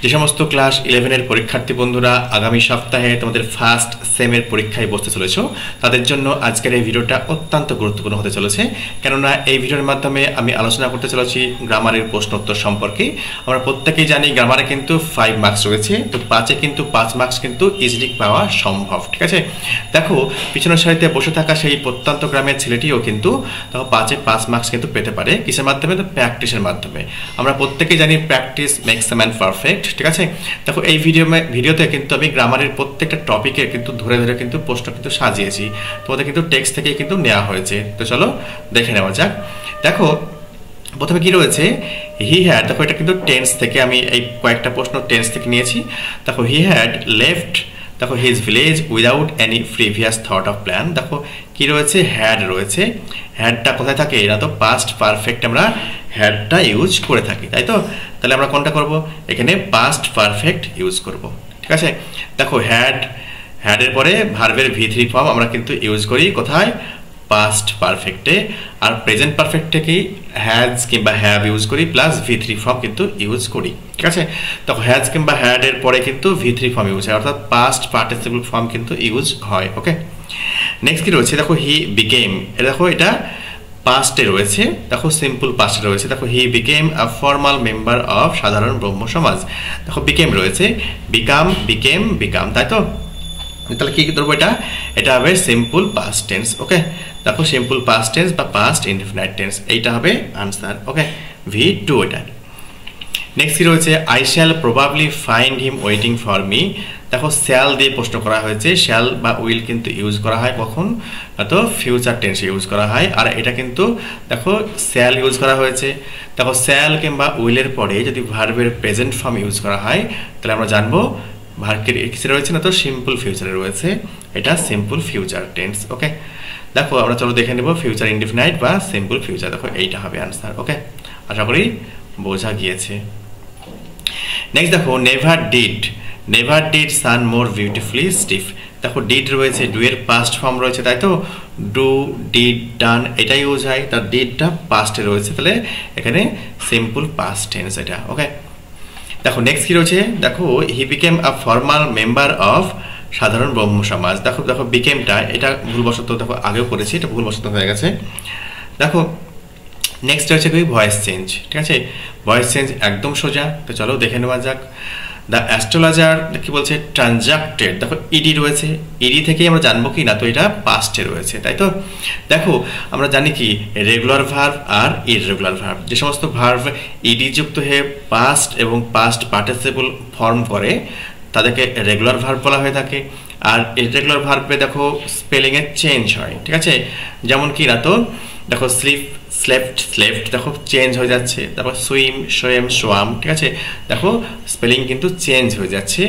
যে সমস্ত ক্লাস 11 এর পরীক্ষার্থী বন্ধুরা আগামী সপ্তাহে তোমাদের ফার্স্ট সেমের পরীক্ষায় বসতে চলেছো, তাদের জন্য আজকের এই ভিডিওটা অত্যন্ত গুরুত্বপূর্ণ হতে চলেছে। কেননা এই ভিডিওর মাধ্যমে আমি আলোচনা করতে চলেছি গ্রামারের প্রশ্নোত্তর সম্পর্কে। আমরা প্রত্যেকেই জানি গ্রামারে কিন্তু 5 মার্কস রয়েছে, তো 5-এ কিন্তু 5 মার্কস কিন্তু ইজিলি পাওয়া সম্ভব। ঠিক আছে, দেখো পিছনের সারিতে বসে থাকা সেই প্রত্যন্ত গ্রামের ছেলেটিও কিন্তু 5-এ 5 মার্কস কিন্তু পেতে পারে। কিসের মাধ্যমে? তো প্র্যাকটিসের মাধ্যমে। আমরা প্রত্যেকেই জানি practice makes a man perfect. ঠিক আছে, দেখো এই ভিডিওতে কিন্তু আমি গ্রামারের প্রত্যেকটা টপিকে কিন্তু ধরে ধরে কিন্তু প্রশ্ন কিন্তু সাজিয়েছি, তোমাদের কিন্তু টেক্সট থেকে কিন্তু নেওয়া হয়েছে। তো চলো দেখে নেওয়া যাক। দেখো প্রথমে কি রয়েছে, হি হ্যাড, দেখো এটা কিন্তু টেন্স থেকে আমি এই কয়েকটা প্রশ্ন টেন্স থেকে নিয়েছি। দেখো হি হ্যাড লেফট, দেখো his village without any previous thought of plan. দেখো কি রয়েছে, হ্যাড রয়েছে। হ্যাডটা কোথায় থাকে? এটা তো পাস্ট পারফেক্ট, আমরা হ্যাডটা ইউজ করে থাকি, তাই তো? তাহলে আমরা কোনটা করব? এখানে পাস্ট পারফেক্ট ইউজ করব। ঠিক আছে, দেখো হ্যাডের পরে ভার্বের V3 ফর্ম আমরা কিন্তু ইউজ করি কোথায়? পাস্ট পারফেক্টে। আর প্রেজেন্ট পারফেক্টে কি হ্যাজ কিংবা হ্যাভ ইউজ করি, প্লাস V3 ফর্ম কিন্তু ইউজ করি। ঠিক আছে, দেখো হ্যাজ কিংবা হ্যাড এর পরে কিন্তু V3 ফর্ম ইউজ হয়, অর্থাৎ পাস্ট পার্টিসিপল ফর্ম কিন্তু ইউজ হয়। ওকে, নেক্সট কি রয়েছে, দেখো হি বিকেম, দেখো এটা পাস্টে রয়েছে, দেখো সিম্পল পাস্টে রয়েছে। দেখো he became a formal member of সাধারণ ব্রহ্ম সমাজ। দেখো বিকেম রয়েছে, বিকাম, তাই তো? তাহলে কি ধরবো? এটা হবে সিম্পল পাস্ট টেন্স। ওকে, দেখো সিম্পল পাস্ট টেন্স বা পাস্ট ইনডিফিনাইট টেন্স, এইটা হবে আনসার। ওকে, V2 এটা। নেক্সট কি রয়েছে, I shall probably find him waiting for me. দেখো শ্যাল দিয়ে প্রশ্ন করা হয়েছে। শ্যাল বা উইল কিন্তু ইউজ করা হয় কখন? তো ফিউচার টেন্সে ইউজ করা হয়। আর এটা কিন্তু দেখো শ্যাল ইউজ করা হয়েছে। দেখো শ্যাল কিংবা উইলের পরে যদি ভার্বের প্রেজেন্ট ফর্ম ইউজ করা হয়, তাহলে আমরা জানবো ভার্বের কিসে রয়েছে না, তো সিম্পল ফিউচারে রয়েছে, এটা সিম্পল ফিউচার টেন্স। ওকে, দেখো আমরা চলো দেখে নেব ফিউচার ইনডিফিনাইট বা সিম্পল ফিউচার। দেখো এইটা হবে আনসার। ওকে, আশা করি বোঝা গিয়েছে। নেক্সট দেখো never did sun more beautifully steep. দেখো ডিড রয়েছে, ডু এর পাস্ট ফর্ম রয়েছে, তাই তো? ডু, ডিড, ডান এটা ইউজ হয়, তার ডিডটা পাস্টে রয়েছে, তাহলে এখানে সিম্পল পাস্ট টেন্স এটা। ওকে, দেখো নেক্সট কি রয়েছে, দেখো he became a formal member of সাধারণ ব্রহ্ম সমাজ। দেখো বিকেমটা এটা ভুলবশত দেখো আগেও করেছি, এটা ভুলবশত হয়ে গেছে। দেখো নেক্সট রয়েছে কি ভয়েস চেঞ্জ। ঠিক আছে, ভয়েস চেঞ্জ একদম সোজা, তো চলো দেখে নেওয়া যাক। দ্য অ্যাস্ট্রোলজার কি বলছে, ট্রানজাক্টেড। দেখো ইডি রয়েছে, ইডি থেকেই আমরা জানবো কি না, তো এটা পাস্টে রয়েছে, তাই তো? দেখো আমরা জানি কি রেগুলার ভার্ব আর ইররেগুলার ভার্ব, যে সমস্ত ভার্ব ইডি যুক্ত হয়ে পাস্ট এবং পাস্ট পার্টিসিপল ফর্ম করে তাদেরকে রেগুলার ভার্ব বলা হয়ে থাকে। আর ইররেগুলার ভার্বে দেখো স্পেলিংয়ের চেঞ্জ হয়। ঠিক আছে, যেমন কি না, তো দেখো স্লেপ্ট দেখো চেঞ্জ হয়ে যাচ্ছে। তারপর সুইম, সোয়েম, সোয়াম। ঠিক আছে, দেখো স্পেলিং কিন্তু চেঞ্জ হয়ে যাচ্ছে।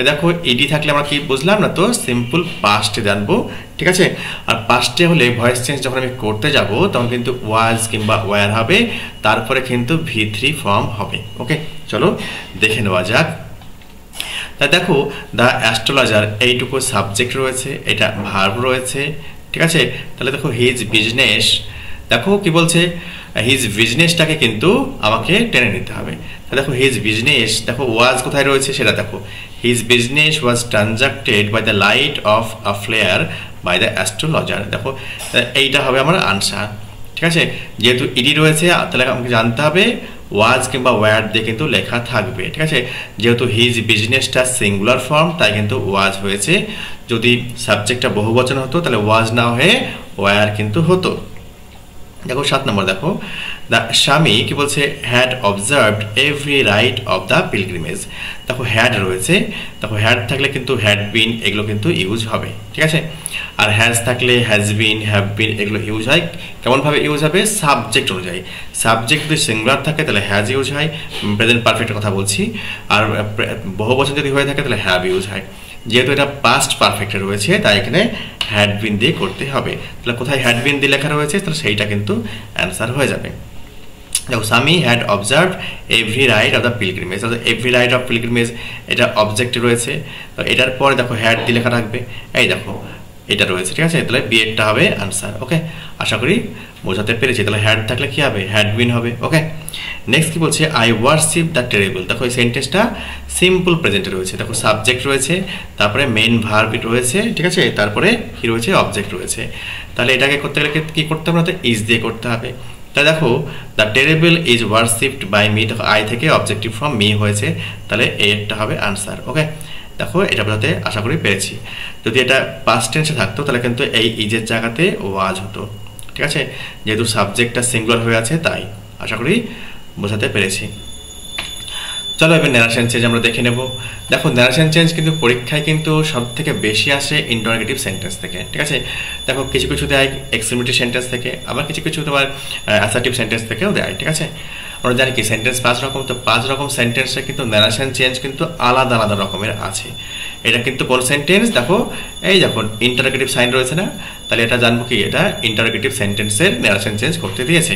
দেখো ইডি থাকলে আমরা কি বুঝলাম না, তো সিম্পল পাস্টে জানবো। ঠিক আছে, আর পাস্টে হলে ভয়েস চেঞ্জ যখন আমি করতে যাব তখন কিন্তু ওয়াজ কিংবা ওয়্যার হবে, তারপরে কিন্তু V3 ফর্ম হবে। ওকে, চলো দেখে নেওয়া যাক। তা দেখো দ্য অ্যাস্ট্রোলজার এইটুকু সাবজেক্ট রয়েছে, এটা ভার্ব রয়েছে। ঠিক আছে, তাহলে দেখো হিজ বিজনেস, দেখো কি বলছে, হিজ বিজনেসটাকে কিন্তু আমাকে টেনে নিতে হবে। দেখো হিজ বিজনেস, দেখো ওয়াজ কোথায় রয়েছে সেটা দেখো, his business was transacted by the light of a flare by the astrologer. দেখো এইটা হবে আমার আনসার। ঠিক আছে, যেহেতু ইডি রয়েছে তাহলে আমাকে জানতে হবে ওয়াজ কিংবা ওয়্যার দিয়ে কিন্তু লেখা থাকবে। ঠিক আছে, যেহেতু হিজ বিজনেসটা সিঙ্গুলার ফর্ম তাই কিন্তু ওয়াজ হয়েছে। যদি সাবজেক্টটা বহুবচন হতো তাহলে ওয়াজ না হয়ে ওয়্যার কিন্তু হতো। দেখো 7 নম্বর, দেখো দ্য স্বামী কি বলছে, had observed every right of the pilgrimage. দেখো হ্যাড রয়েছে, দেখো হ্যাড থাকলে কিন্তু হ্যাড বিন এগুলো কিন্তু ইউজ হবে। ঠিক আছে, আর হ্যাজ থাকলে হ্যাজ বিন, হ্যাভ বিন এগুলো ইউজ হয়। কেমনভাবে ইউজ হবে? সাবজেক্ট অনুযায়ী। সাবজেক্ট যদি সিঙ্গুলার থাকে তাহলে হ্যাজ ইউজ হয়, প্রেজেন্ট পারফেক্টের কথা বলছি। আর বহুবচন যদি হয়ে থাকে তাহলে হ্যাভ ইউজ হয়। যেহেতু এটা পাস্ট পারফেক্টে রয়েছে তাই এখানে হ্যাড বিন দিয়ে করতে হবে। তাহলে কোথায় হ্যাড বিন দিয়ে লেখা রয়েছে তাহলে সেইটা কিন্তু অ্যান্সার হয়ে যাবে। দেখো স্বামী had observe every right of the pilgrimage, অর্থাৎ এভরি রাইট অফ পিলগ্রিমেজ এটা অবজেক্টে রয়েছে, তো এটার পরে দেখো হ্যাড দিয়ে লেখা থাকবে, এই দেখো এটা রয়েছে। ঠিক আছে, তাহলে বিএডটা হবে আনসার। ওকে, আশা করি বোঝাতে পেরেছি। তাহলে হ্যাড থাকলে কি হবে? হ্যাড বিন হবে। ওকে, নেক্সট কি বলছে, আই ওয়ার্শিপ দ্য টেরেবল। দেখো এই সেন্টেন্সটা সিম্পল প্রেজেন্টে রয়েছে, দেখো সাবজেক্ট রয়েছে, তারপরে মেইন ভার্ব রয়েছে, ঠিক আছে, তারপরে কি রয়েছে, অবজেক্ট রয়েছে। তাহলে এটাকে করতে গেলে কি করতে হবে না, তো ইজ দিয়ে করতে হবে। তাহলে দেখো the terrible is worshipped by me, দেখো আই থেকে অবজেক্টিভ ফ্রম মি হয়েছে, তাহলে এটা হবে আনসার। ওকে, দেখো এটা বোঝাতে আশা করি পেরেছি। যদি এটা পাস্ট টেন্সে থাকতো তাহলে কিন্তু এই ইজের জায়গাতে ওয়াজ হতো, ঠিক আছে, যেহেতু সাবজেক্টটা সিঙ্গুলার হয়ে আছে তাই আশা করি বোঝাতে পেরেছি। চলো এবার ন্যারেশন চেঞ্জ আমরা দেখে নেব। দেখো ন্যারেশন চেঞ্জ কিন্তু পরীক্ষায় কিন্তু সব থেকে বেশি আসে ইন্টারোগেটিভ সেন্টেন্স থেকে, ঠিক আছে। দেখো কিছু কিছু দেয় এক্সক্লেমেটরি সেন্টেন্স থেকে, আবার কিছু কিছু তোমার অ্যাসার্টিভ সেন্টেন্স থেকেও দেয়, ঠিক আছে। আমরা জানি কি সেন্টেন্স 5 রকম, তো 5 রকম সেন্টেন্সে কিন্তু ন্যারেশন চেঞ্জ কিন্তু আলাদা আলাদা রকমের আছে। এটা কিন্তু কোন সেন্টেন্স, দেখো এই যখন ইন্টারোগেটিভ সাইন রয়েছে না, তাহলে এটা জানবো কি এটা ইন্টারোগেটিভ সেন্টেন্সের ন্যারেশন চেঞ্জ করতে দিয়েছে।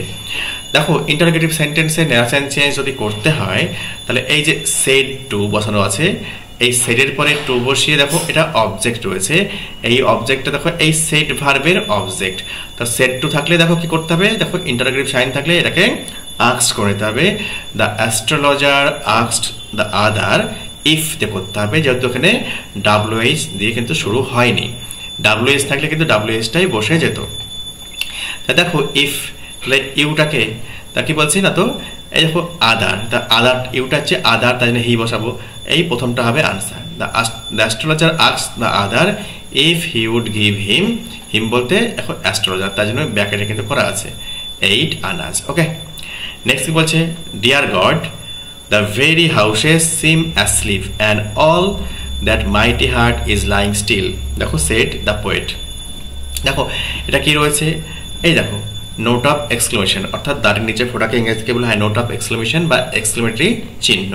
দেখো ইন্টারোগেটিভ সেন্টেন্সের ন্যারেশন চেঞ্জ যদি করতে হয় তাহলে এই যে সেড টু বসানো আছে, এই সেডের পরে টু বসিয়ে দেখো এটা অবজেক্ট রয়েছে, এই অবজেক্টটা দেখো এই সেড ভার্বের অবজেক্ট। তো সেড টু থাকলে দেখো কি করতে হবে, দেখো ইন্টারোগেটিভ সাইন থাকলে এটাকে আস্কড করে নিতে হবে। The astrologer asked the other, if দিয়ে করতে হবে, যেহেতু এখানে ডাব্লিউএইচ দিয়ে কিন্তু শুরু হয়নি, ডাব্লিউএইচ থাকলে কিন্তু ডাব্লিউএইচটাই বসে যেত। তা দেখো ইফ, তাহলে ইউটাকে তা কি বলছি না, তো এই দেখো আদার, তা আদার ইউটা হচ্ছে আদার, তাই জন্য হি বসাবো, এই প্রথমটা হবে answer. The astrologer asked the other if he would give him, him বলতে এখন অ্যাস্ট্রোলজার, তার জন্য ব্যাকেটে কিন্তু করা আছে 8 আনাজ। ওকে, নেক্সট কি বলছে, dear God the very houses seem asleep and all that mighty heart is lying still. দেখো সেড দ্য পোয়েট। দেখো এটা কি রয়েছে, এই দেখো নোট অফ এক্সক্লেমেশন, অর্থাৎ দাঁড়ের নিচে ফোটাকে ইংরেজিতে বলা হয় নোট অফ এক্সক্লেমেশন বা এক্সক্লেমেটরি চিহ্ন।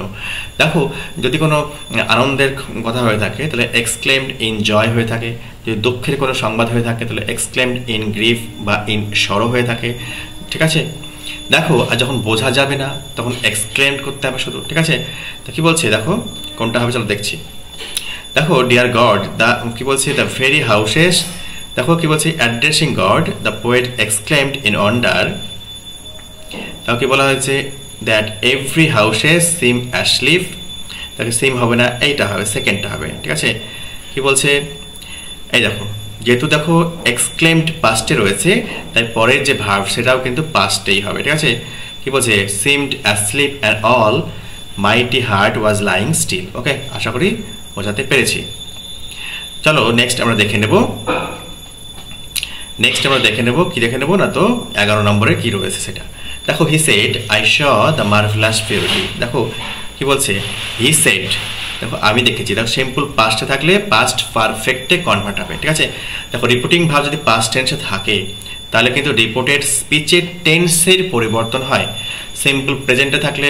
দেখো যদি কোনো আনন্দের কথা হয়ে থাকে তাহলে এক্সক্লেমড ইন জয় হয়ে থাকে, যদি দুঃখের কোনো সংবাদ হয়ে থাকে তাহলে এক্সক্লেমড ইন গ্রিফ বা ইন সরো হয়ে থাকে, ঠিক আছে। দেখো আর যখন বোঝা যাবে না তখন এক্সক্লেমড করতে হবে শুধু, ঠিক আছে। তো কি বলছে দেখো কোনটা হবে, চলো দেখছি। দেখো ডিয়ার গড দ্য কি বলছে, দ্য ভেরি হাউসেস, দেখো কি বলছে, addressing god the poet exclaimed in wonder. তাও কি বলা হয়েছে, that every houses seem asleep, তাকে সিম হবে না, এইটা হবে, সেকেন্ডটা হবে, ঠিক আছে। কি বলছে, এই দেখো যেহেতু দেখো এক্সক্লেমড পাস্টে রয়েছে তাই পরের যে ভার্ব সেটাও কিন্তু পাস্টেই হবে, ঠিক আছে। কি বলছে, seemed asleep and all mighty heart was lying still. Okay, আশা করি বোঝাতে পেরেছি। চলো নেক্সট আমরা দেখে নেব, কি দেখে নেব না, তো 11 নম্বরে কি রয়েছে সেটা দেখো। He said I saw the marvellous beauty. দেখো কি বলছে, হি সেড, দেখো আমি দেখেছি, দেখো সিম্পল পাস্টে থাকলে পাস্ট পারফেক্টে কনভার্ট হবে, ঠিক আছে। দেখো রিপোর্টিং ভার্ব যদি পাস্ট টেন্সে থাকে তাহলে কিন্তু রিপোর্টেড স্পিচের টেন্সের পরিবর্তন হয়। সিম্পল প্রেজেন্টে থাকলে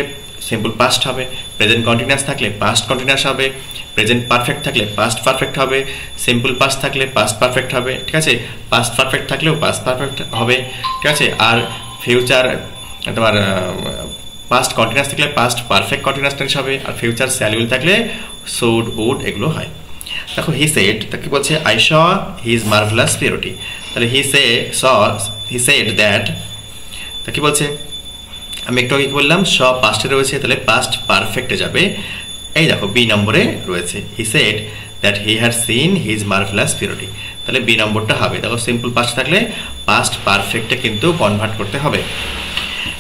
সিম্পল পাস্ট হবে, প্রেজেন্ট কন্টিনিউয়াস থাকলে পাস্ট কন্টিনিউয়াস হবে, প্রেজেন্ট পারফেক্ট থাকলে পাস্ট পারফেক্ট হবে, সিম্পল পাস্ট থাকলে পাস্ট পারফেক্ট হবে, ঠিক আছে। পাস্ট পারফেক্ট থাকলেও পাস্ট পারফেক্ট হবে, ঠিক আছে। আর ফিউচার তোমার পাস্ট কন্টিনিউয়াস থাকলে পাস্ট পারফেক্ট কন্টিনিউয়াস টেন্স হবে, আর ফিউচার স্যালিউল থাকলে শুড উড এগুলো হয়। দেখো হি সেড, তা কি বলছে, I saw his marvellous purity, তাহলে হি সেড দ্যাট, তা কি বলছে, আমি একটু আগে কি বললাম, শ পাস্টে রয়েছে তাহলে পাস্ট পারফেক্টে যাবে। এই দেখো বি নম্বরে রয়েছে, he said that he had seen his marvellous purity, তাহলে বি নম্বরটা হবে। দেখো সিম্পল পাস্ট থাকলে পাস্ট পারফেক্টে কিন্তু কনভার্ট করতে হবে।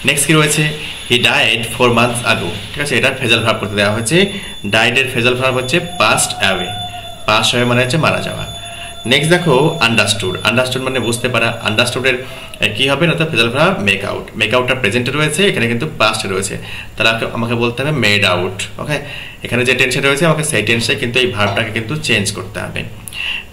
নেক্সট কি রয়েছে, হি ডাইড 4 months ago, ঠিক আছে। এটা ফেজাল ভার্ব করতে দেওয়া হয়েছে, ডাইডের ফেজাল ভার্ব হচ্ছে পাস্ট অ্যাওয়ে, পাস্ট অ্যাওয়ে মানে হচ্ছে মারা যাওয়া। নেক্সট দেখো আন্ডারস্টুড, আন্ডারস্টুড মানে বুঝতে পারা, আন্ডারস্টুডের কি হবে না, তো phrasal verb make out, make আউটটা প্রেজেন্টে রয়েছে, এখানে কিন্তু পাস্টে রয়েছে, তাহলে আমাকে বলতে হবে মেড আউট। ওকে, এখানে যে টেন্সে রয়েছে আমাকে সেই টেন্সে কিন্তু এই ভার্বটাকে কিন্তু চেঞ্জ করতে হবে।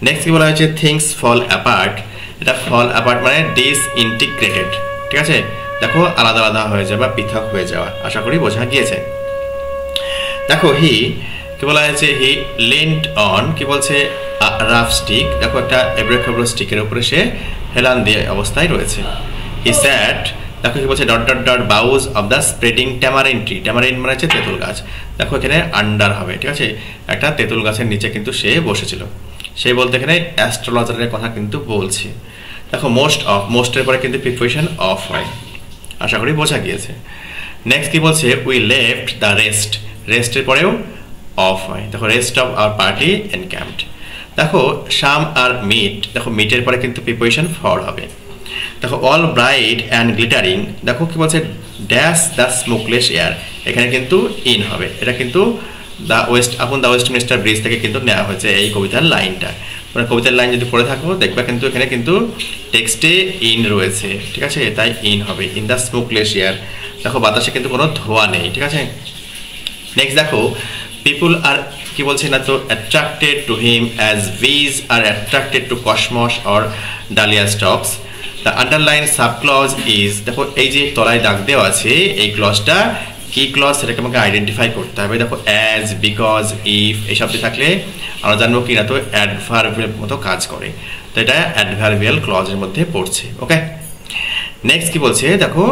নেক্সট কি বলা হয়েছে, থিংস ফল অ্যাপার্ট, এটা ফল অ্যাপার্ট মানে ডিসইন্টিগ্রেটেড, ঠিক আছে। দেখো আলাদা আলাদা হয়ে যাওয়া বা পৃথক হয়ে যাওয়া, আশা করি বোঝা গিয়েছে। দেখো হি কি বলা হয়েছে, হি লেন্ট অন, কি বলছে, রাফ স্টিক, দেখো একটা এবড়ো খেবড়ো স্টিকের উপরে সে হেলান দিয়ে অবস্থায় রয়েছে। হি স্যাট, দেখো কি বলছে, dot dot dot boughs of the spreading tamarin tree, tamarin মানে হচ্ছে তেঁতুল গাছ, দেখো এখানে আন্ডার হবে, ঠিক আছে। একটা তেঁতুল গাছের নিচে কিন্তু সে বসেছিল, সে বলতে এখানে অ্যাস্ট্রোলজারের কথা কিন্তু বলছে। দেখো মোস্ট অফ, মোস্টের পরে কিন্তু প্রিপোজিশন অফ হয়, আশা করি বোঝা গিয়েছে। নেক্সট কি বলছে, উই লেফট দ্য রেস্ট, রেস্টের পরেও অফ হয়, দেখো রেস্ট অফ আওয়ার পার্টি এনক্যাম্পড। দেখো সাম আর মিট, দেখো মিটের পরে কিন্তু প্রিপোজিশন ফর হবে। দেখো অল ব্রাইট অ্যান্ড গ্লিটারিং, দেখো কি বলছে, ড্যাশ দ্য স্মোকলেস এয়ার, এখানে কিন্তু ইন হবে, এটা কিন্তু দ্য ওয়েস্টমিনিস্টার ব্রিজ থেকে কিন্তু নেওয়া হয়েছে এই কবিতার লাইনটা। মানে কবিতার লাইন যদি পড়ে থাকো দেখবা কিন্তু এখানে কিন্তু টেক্সটে ইন রয়েছে, ঠিক আছে, তাই ইন হবে, ইন দ্য স্মোকলেস এয়ার। দেখো বাতাসে কিন্তু কোনো ধোঁয়া নেই, ঠিক আছে। নেক্সট দেখো পিপুল আর কি বলছে না, তো attracted to him as bees are attracted to cosmos or dahlia stalks. The underline sub clause is, দেখো এই যে তলায় দাগ দেওয়া আছে এই ক্লজটা কি ক্লজ সেটাকে আমাকে আইডেন্টিফাই করতে হবে। দেখো অ্যাজ, বিকজ, ইফ এই শব্দ থাকলে আমরা জানবো কি না, তো অ্যাডভার্বিয়াল মতো কাজ করে, তো এটা অ্যাডভার্বিয়াল ক্লজের মধ্যে পড়ছে। ওকে, নেক্সট কি বলছে, দেখো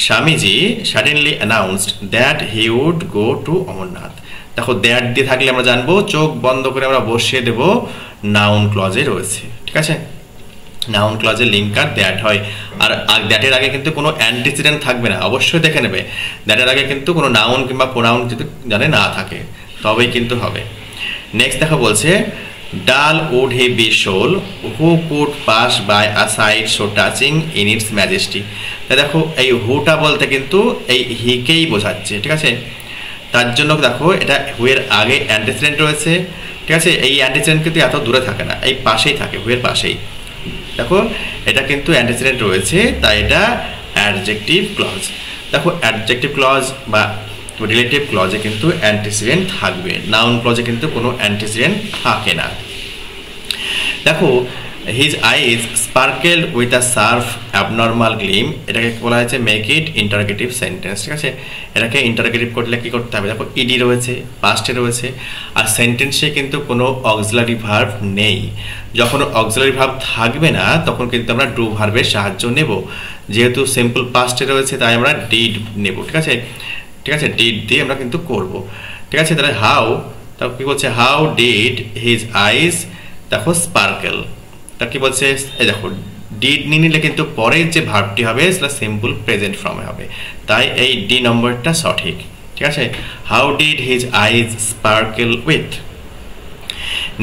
Swamiji suddenly announced that he would go to Amarnath. দেখো দ্যাট দিয়ে থাকলে আমরা জানবো চোখ বন্ধ করে আমরা বসিয়ে দেবো নাউন ক্লজে রয়েছে, ঠিক আছে। নাউন ক্লজের লিঙ্কার দ্যাট হয়, আর দ্যাটের আগে কিন্তু কোনো অ্যান্টিসিডেন্ট থাকবে না, অবশ্যই দেখে নেবে দ্যাটের আগে কিন্তু কোনো নাউন কিংবা প্রোনাউন যদি জানে না থাকে তবেই কিন্তু হবে। নেক্সট দেখো বলছে ডাল would he be soul who could pass by a sight so touching in its majesty. দেখো এই হুটা বলতে কিন্তু এই হিকেই বোঝাচ্ছে, ঠিক আছে। তার জন্য দেখো এটা হুয়ের আগে অ্যান্টিসিডেন্ট রয়েছে, ঠিক আছে। এই অ্যান্টিসিডেন্ট কিন্তু এত দূরে থাকে না, এই পাশেই থাকে, হুয়ের পাশেই। দেখো এটা কিন্তু অ্যান্টিসিডেন্ট রয়েছে, তাই এটা অ্যাডজেক্টিভ ক্লজ। দেখো অ্যাডজেক্টিভ ক্লজ বা রিলেটিভ ক্লজে কিন্তু অ্যান্টিসিডেন্ট থাকবে, নাউন ক্লজে কিন্তু কোনো অ্যান্টিসিডেন্ট থাকে না। দেখো his eyes sparkled with a sharp abnormal gleam, এটাকে বলা হয়েছে মেক ইট ইন্টারোগেটিভ সেন্টেন্স, ঠিক আছে। এটাকে ইন্টারোগেটিভ করলে কী করতে হবে, দেখো ইডি রয়েছে, পাস্টে রয়েছে, আর সেন্টেন্সে কিন্তু কোনো অক্সিলারি ভার্ব নেই। যখন অক্সিলারি ভার্ব থাকবে না তখন কিন্তু আমরা ডু ভার্বের সাহায্য নেব, যেহেতু সিম্পল পাস্টে রয়েছে তাই আমরা ডিড নেব, ঠিক আছে, ঠিক আছে, ডিড দিয়ে আমরা কিন্তু করব, ঠিক আছে। তাহলে হাউ, তারপর কী বলছে, হাউ ডিড হিজ আইজ, দেখো স্পার্কেল, তা কি বলছে, এই দেখো ডিড নিয়ে নিলে কিন্তু পরের যে ভার্বটি হবে সেটা সিম্পল প্রেজেন্ট ফর্মে হবে, তাই এই ডি নম্বরটা সঠিক, ঠিক আছে। How did his eyes sparkle with.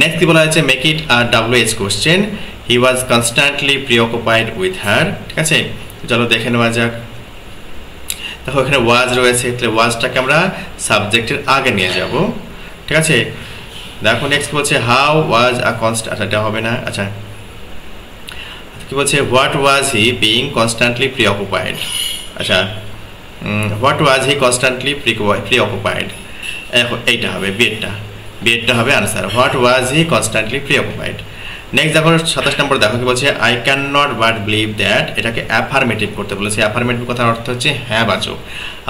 Next কি বলা হয়েছে, মেক ইট আর WH question, he was constantly preoccupied with her, ঠিক আছে। চলো দেখে নেওয়া যাক। দেখো এখানে ওয়াজ রয়েছে, তাহলে ওয়াজটাকে আমরা সাবজেক্টের আগে নিয়ে যাব, ঠিক আছে। দেখো নেক্সট বলছে হাউ ওয়াজ আ কনস্ট্যান্ট, আচ্ছা এটা হবে না, আচ্ছা কি বলছে, what was he being constantly preoccupied, আচ্ছা হোয়াট ওয়াজ হি কনস্ট্যান্টলি প্রিঅকুপাইড, এইটা হবে বিএডটা হবে answer, what was he constantly preoccupied. Next দেখো 27 নম্বর, দেখো কি বলছে, I can not but believe that, এটাকে অ্যাফার্মেটিভ করতে বলেছে। অ্যাফার্মেটিভ কথার অর্থ হচ্ছে হ্যাঁ বাচক,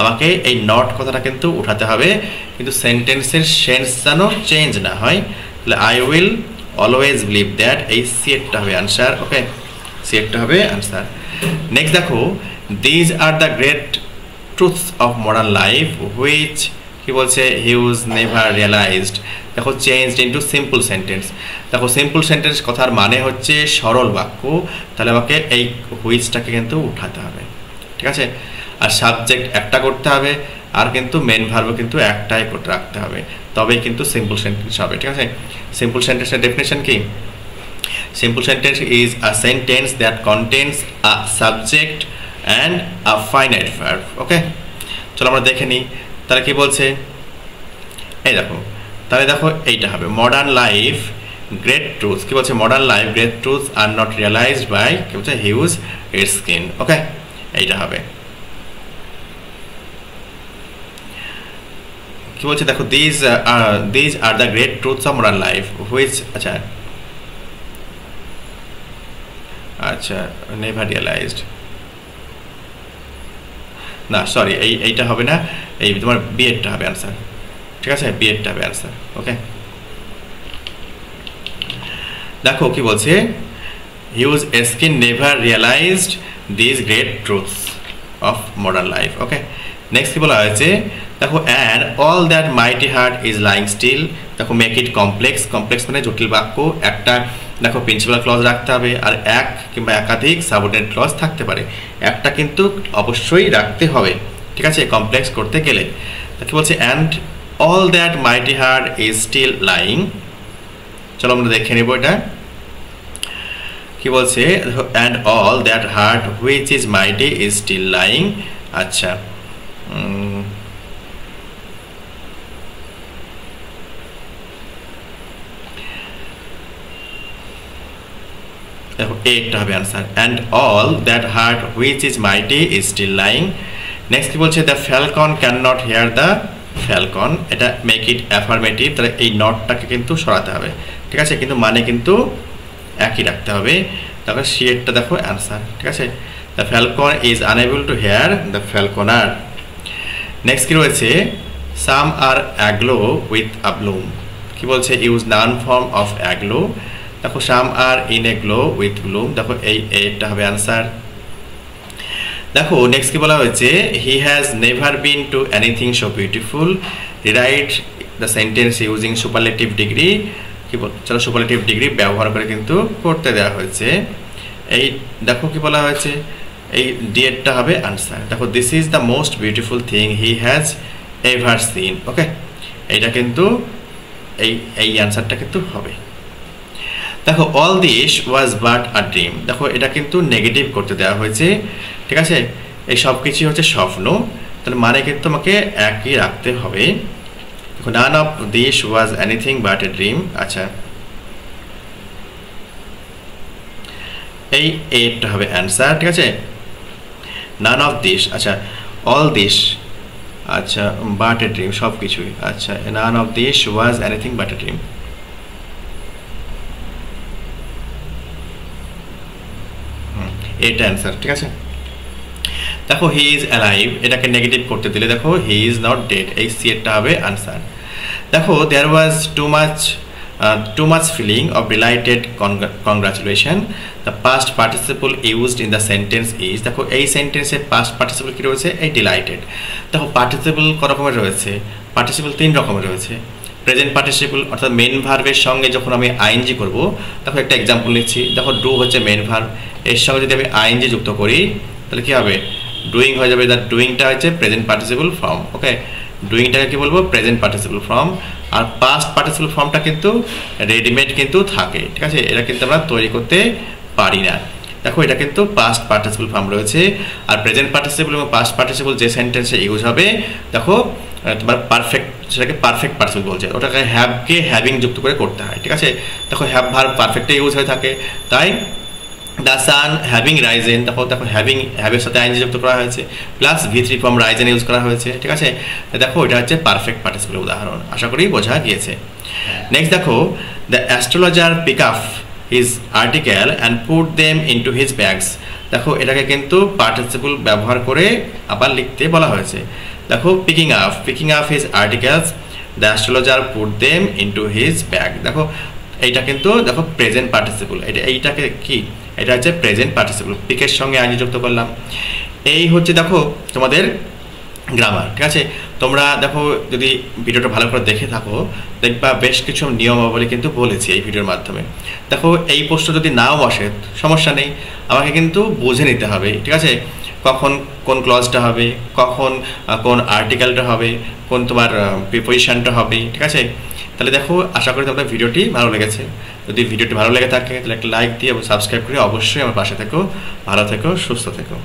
আমাকে এই নট কথাটা কিন্তু উঠাতে হবে, কিন্তু সেন্টেন্সের সেন্স যেন চেঞ্জ না হয়, তাহলে I will always believe that, এই সিএটটা হবে আনসার। ওকে, সিএটটা হবে আনসার। নেক্সট দেখো these are the great truths of modern life which কি বলছে, হিউজ নেভার রিয়েলাইজড, দেখো চেঞ্জড ইনটু সিম্পল সেন্টেন্স। দেখো সিম্পল সেন্টেন্স কথার মানে হচ্ছে সরল বাক্য, তাহলে আমাকে এই হুইচটাকে কিন্তু উঠাতে হবে, ঠিক আছে। আর সাবজেক্ট একটা করতে হবে, আর কিন্তু মেন ভার্ব কিন্তু একটাই করতে রাখতে হবে, তবেই কিন্তু সিম্পল সেন্টেন্স হবে, ঠিক আছে। সিম্পল সেন্টেন্সের ডেফিনেশন কি, simple sentence is a sentence that contains a subject and a finite verb. Okay, চলো আমরা দেখে নিই তাহলে কি বলছে, এই দেখো, তাহলে দেখো এইটা হবে মডার্ন লাইফ গ্রেট ট্রুথস, কি বলছে, modern life great truths are not realised by কি বলছে হিউজ এরস্কিন। ওকে, এইটা হবে। কি বলছে দেখো these are the great truths of modern life which, আচ্ছা আচ্ছা নেভার রিয়েলাইজড, না সরি এইটা হবে না, এই তোমার বিএডটা হবে আনসার, ঠিক আছে, বিএডটা হবে আনসার। ওকে, দেখো কি বলছে, Hugh Erskine never realized this great truths of modern life. Okay, next কি বলা হয়েছে, দেখো and all that mighty heart is lying still, দেখো মেক ইট কমপ্লেক্স, কমপ্লেক্স মানে জটিল বাক্য, একটা দেখো প্রিন্সিপাল ক্লজ রাখতে হবে, আর এক কিংবা একাধিক সাবঅর্ডিনেট ক্লজ থাকতে পারে, একটা কিন্তু অবশ্যই রাখতে হবে, ঠিক আছে, কমপ্লেক্স করতে গেলে। কি বলছে, and all that mighty heart is still lying. চলো আমরা দেখে নেব এটা কি বলছে, and all that heart which is mighty is still lying. আচ্ছা, দেখো একটা হবে answer, and all that heart which is mighty is still lying. Next কি বলছে, the falcon can not hear the falcon. এটা মেক ইট অ্যাফার্মেটিভ, তাহলে এই নটটাকে কিন্তু সরাতে হবে, ঠিক আছে, কিন্তু মানে কিন্তু একই রাখতে হবে। তারপর সিয়েরটা দেখো অ্যান্সার, ঠিক আছে, the falcon is unable to hear the falconer. Next কি রয়েছে, সাম আর অ্যাগ্লো উইথ আ ব্লুম। কি বলছে, use noun form of aglow. দেখো some are in a glow with bloom, দেখো এই এটা হবে আনসার। দেখো নেক্সট কি বলা হয়েছে, he has never been to anything so beautiful, rewrite the sentence using superlative degree. কি বল, চলো সুপারলেটিভ ডিগ্রি ব্যবহার করে কিন্তু করতে দেওয়া হয়েছে। এই দেখো কি বলা হয়েছে, এই ডিএডটা হবে আনসার। দেখো this is the most beautiful thing he has ever seen. Okay, এইটা কিন্তু এই অ্যান্সারটা কিন্তু হবে। দেখো all this was but a dream, দেখো এটা কিন্তু নেগেটিভ করতে দেওয়া হয়েছে, ঠিক আছে, এই সব কিছুই হচ্ছে স্বপ্ন, তাহলে মানে কিন্তু তোমাকে একই রাখতে হবে। দেখো none of this was anything but a dream. আচ্ছা, এই এটা হবে অ্যান্সার, ঠিক আছে, নান অফ দিস। আচ্ছা, অল দিস, আচ্ছা, বাট এ ড্রিম, সব কিছুই। আচ্ছা, none of this was anything but a dream. এটা অ্যান্সার, ঠিক আছে। দেখো হি ইজ অ্যালাইভ, এটাকে নেগেটিভ করতে দিলে দেখো হি ইজ নট ডেড, এই সি এরটা হবে আনসার। দেখো there was too much feeling of delighted congratulation, the past participle used in the sentence is. দেখো এই সেন্টেন্সের পাস্ট পার্টিসিপল কী রয়েছে, এই ডিলাইটেড। দেখো পার্টিসিপল ক রকমের রয়েছে, পার্টিসিপল 3 রকমের রয়েছে। প্রেজেন্ট পার্টিসিপল অর্থাৎ মেন ভার্বের সঙ্গে যখন আমি আইএনজি করব, দেখো একটা এক্সাম্পল নিচ্ছি। দেখো ডু হচ্ছে মেন ভার্ব, এর সঙ্গে যদি আমি আইএনজি যুক্ত করি তাহলে কী হবে, ডুইং হয়ে যাবে। দ্য ডুইংটা হচ্ছে প্রেজেন্ট পার্টিসিপল ফর্ম। ওকে, ডুইংটাকে কী বলবো, প্রেজেন্ট পার্টিসিপল ফর্ম। আর পাস্ট পার্টিসিপল ফর্মটা কিন্তু রেডিমেড কিন্তু থাকে, ঠিক আছে, এটা কিন্তু আমরা তৈরি করতে পারি না। দেখো এটা কিন্তু পাস্ট পার্টিসিপল ফর্ম রয়েছে। আর প্রেজেন্ট পার্টিসিপল এবং পাস্ট পার্টিসিপল যে সেন্টেন্সে ইউজ হবে, দেখো তোমার পারফেক্ট, সেটাকে পারফেক্ট পার্টিসিপল বলছে, ওটাকে হ্যাভকে হ্যাভিং যুক্ত করে করতে হয়, ঠিক আছে। দেখো হ্যাভ ভার্ব পারফেক্টে ইউজ হয়ে থাকে, তাই দ্য সান হ্যাভিং রাইজেন, দেখো হ্যাভের সাথে আইএনজি যুক্ত করা হয়েছে, plus V3 form Ryzen use করা হয়েছে, ঠিক আছে। দেখো এটা হচ্ছে পারফেক্ট পার্টিসিপলের উদাহরণ, আশা করি বোঝা গিয়েছে। নেক্সট দেখো, the astrologer pick up his article and put them into his bags. দেখো এটাকে কিন্তু পার্টিসিপল ব্যবহার করে আবার লিখতে বলা হয়েছে। দেখো picking up his articles, the astrologer put them into his bag. দেখো এইটা কিন্তু দেখো প্রেজেন্ট পার্টিসিপল, এইটাকে কি, এটা হচ্ছে প্রেজেন্ট পার্টিসিপল, পিকের সঙ্গে আইনজি যুক্ত করলাম। এই হচ্ছে দেখো তোমাদের গ্রামার, ঠিক আছে। তোমরা দেখো যদি ভিডিওটা ভালো করে দেখে থাকো, দেখবা বেশ কিছু নিয়মাবলী কিন্তু বলেছি এই ভিডিওর মাধ্যমে। দেখো এই প্রশ্ন যদি নাও আসে সমস্যা নেই, আমাকে কিন্তু বুঝে নিতে হবে, ঠিক আছে, কখন কোন ক্লজটা হবে, কখন কোন আর্টিকেলটা হবে, কোন তোমার প্রিপোজিশনটা হবে, ঠিক আছে। তাহলে দেখো আশা করি তোমাদের ভিডিওটি ভালো লেগেছে। যদি ভিডিওটি ভালো লেগে থাকে তাহলে একটা লাইক দিয়ে এবং সাবস্ক্রাইব করে অবশ্যই আমার পাশে থেকো। ভালো থেকো, সুস্থ থেকো।